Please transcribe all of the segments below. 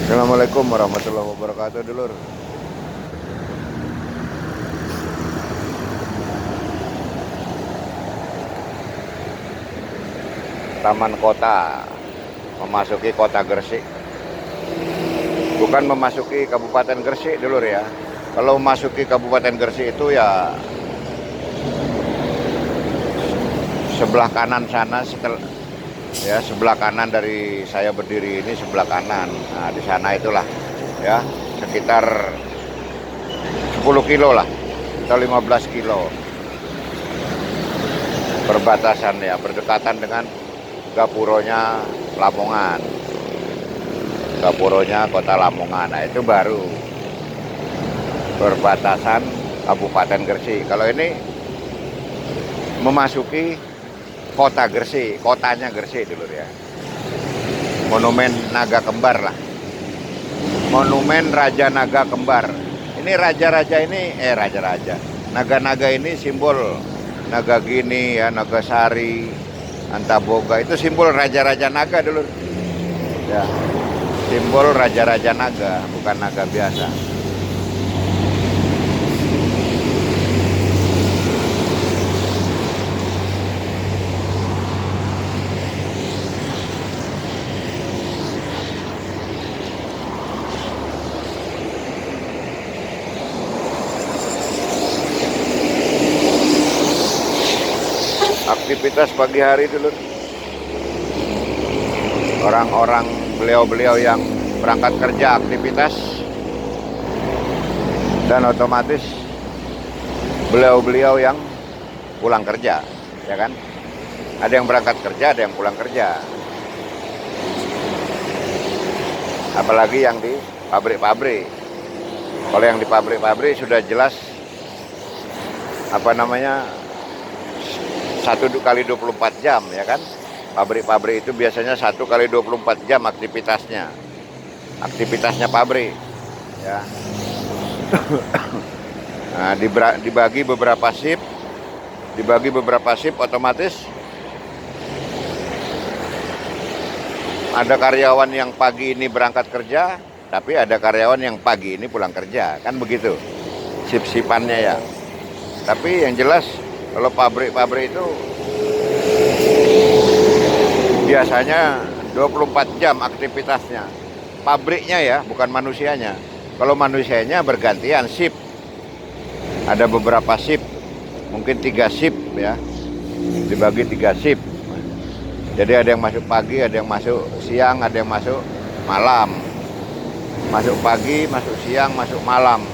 Assalamualaikum warahmatullahi wabarakatuh, dulur. Taman kota memasuki kota Gresik, bukan memasuki Kabupaten Gresik, dulur ya. Kalau memasuki Kabupaten Gresik itu ya sebelah kanan sana, sebelah kanan dari saya berdiri ini sebelah kanan. Nah, di sana itulah ya sekitar 10 kilo lah atau 15 kilo perbatasan ya, berdekatan dengan Gapuronya Lamongan, Gapuronya kota Lamongan. Nah, itu baru perbatasan Kabupaten Gresik. Kalau ini memasuki kota Gresik, kotanya Gresik dulu ya. Monumen Naga Kembar lah, Monumen Raja Naga Kembar. Ini raja-raja ini, raja-raja, naga-naga ini simbol naga gini ya, naga sari, Antaboga itu simbol raja-raja naga dulu ya, simbol raja-raja naga, bukan naga biasa. Aktivitas pagi hari dulu, orang-orang beliau-beliau yang berangkat kerja aktivitas, dan otomatis beliau-beliau yang pulang kerja, ya kan? Ada yang berangkat kerja, ada yang pulang kerja. Apalagi yang di pabrik-pabrik. Kalau yang di pabrik-pabrik sudah jelas apa namanya, 1 kali 24 jam ya kan. Pabrik-pabrik itu biasanya 1 kali 24 jam aktivitasnya pabrik ya. Nah, dibagi beberapa shift, otomatis ada karyawan yang pagi ini berangkat kerja, tapi ada karyawan yang pagi ini pulang kerja, kan begitu shift-shiftannya ya. Tapi yang jelas kalau pabrik-pabrik itu biasanya 24 jam aktivitasnya. Pabriknya ya, bukan manusianya. Kalau manusianya bergantian shift. Ada beberapa shift, mungkin 3 shift ya. Dibagi 3 shift. Jadi ada yang masuk pagi, ada yang masuk siang, ada yang masuk malam. Masuk pagi, masuk siang, masuk malam.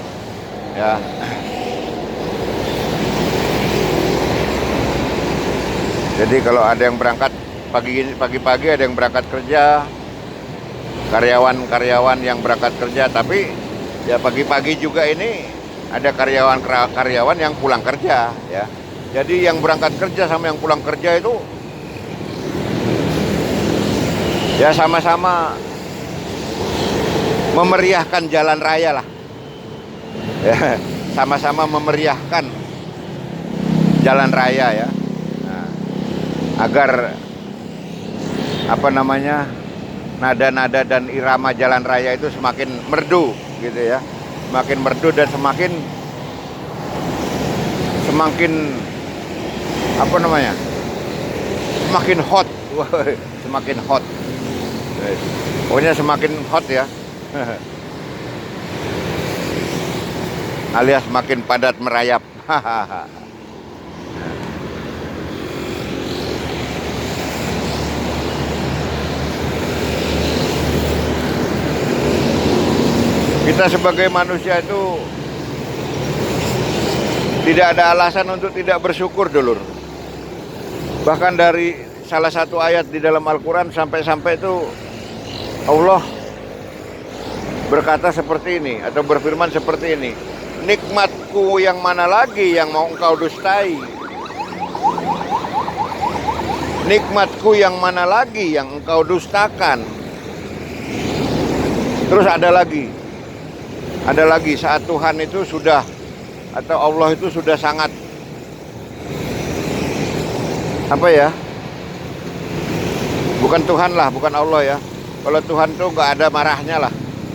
Ya. Jadi kalau ada yang berangkat pagi-pagi, ada yang berangkat kerja, karyawan-karyawan yang berangkat kerja, tapi ya pagi-pagi juga ini ada karyawan yang pulang kerja ya. Jadi yang berangkat kerja sama yang pulang kerja itu ya sama-sama memeriahkan jalan raya lah. Ya, sama-sama memeriahkan jalan raya ya. Agar apa namanya, nada-nada dan irama jalan raya itu semakin merdu gitu ya, semakin merdu dan semakin apa namanya, semakin hot. Semakin hot, pokoknya semakin hot ya. Alias semakin padat merayap. Kita sebagai manusia itu tidak ada alasan untuk tidak bersyukur, dulur. Bahkan dari salah satu ayat di dalam Al-Quran sampai-sampai itu Allah berkata seperti ini, atau berfirman seperti ini. Nikmatku yang mana lagi yang mau engkau dustai? Nikmatku yang mana lagi yang engkau dustakan? Terus ada lagi saat Tuhan itu sudah, atau Allah itu sudah sangat apa ya, bukan Tuhan lah, bukan Allah ya. Kalau Tuhan tuh nggak ada marahnya lah,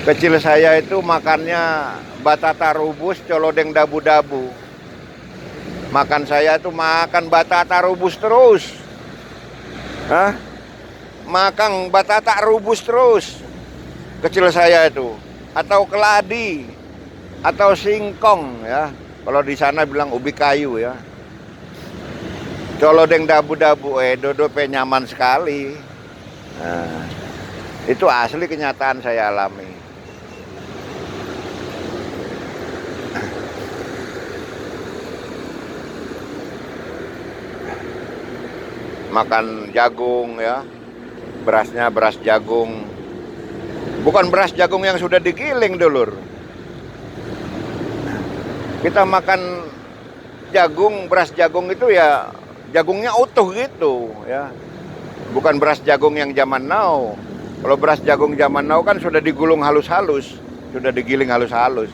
Kecil saya itu makannya batata rubus, colodeng dabu-dabu. Makan saya itu makan batata rubus terus. Hah? Makan batata rubus terus. Kecil saya itu. Atau keladi. Atau singkong ya. Kalau di sana bilang ubi kayu ya. Colodeng dabu-dabu, dodope nyaman sekali. Nah, itu asli kenyataan saya alami. Makan jagung ya, berasnya beras jagung, bukan beras jagung yang sudah digiling dulur. Kita makan jagung, beras jagung itu ya jagungnya utuh gitu ya, bukan beras jagung yang zaman now. Kalau beras jagung zaman now kan sudah digulung halus-halus, sudah digiling halus-halus.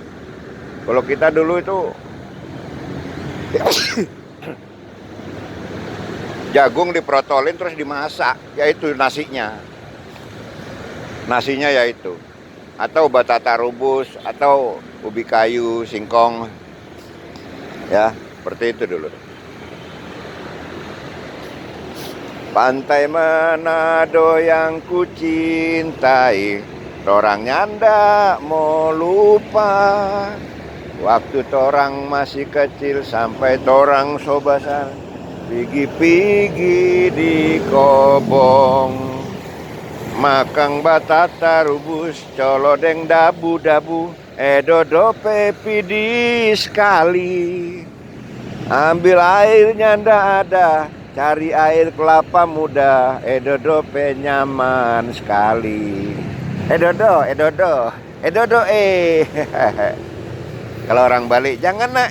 Kalau kita dulu itu jagung diprotolin terus dimasak, yaitu nasinya. Nasinya yaitu. Atau batata rubus, atau ubi kayu, singkong. Ya, seperti itu dulu. Pantai Manado yang ku cintai, torang nyanda mau lupa. Waktu torang masih kecil sampai torang sobasan. Pigi-pigi di kobong, makang batata rubus, colodeng dabu-dabu, dodope pidi sekali. Ambil airnya ndak ada, cari air kelapa muda, dodope nyaman sekali. Dodo. Kalau orang Bali jangan nak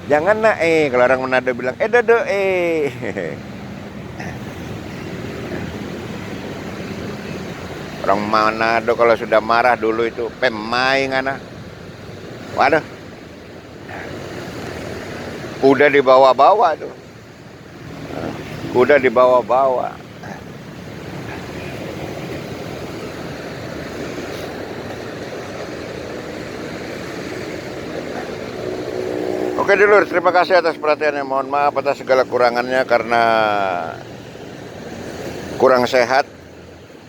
jangan nak kalau orang Manado bilang dodo Orang Manado kalau sudah marah dulu itu pemai ngana. Waduh. Kuda dibawa-bawa tuh. Kuda dibawa-bawa. Oke dulur, terima kasih atas perhatiannya. Mohon maaf atas segala kurangannya karena kurang sehat.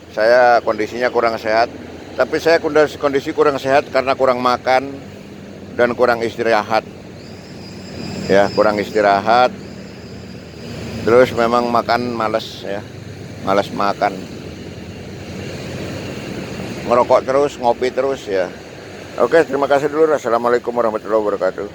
Saya kondisinya kurang sehat. Tapi saya kondisi kurang sehat karena kurang makan dan kurang istirahat. Ya, kurang istirahat. Terus memang makan males ya. Males makan. Ngerokok terus, ngopi terus ya. Oke, terima kasih dulur. Assalamualaikum warahmatullahi wabarakatuh.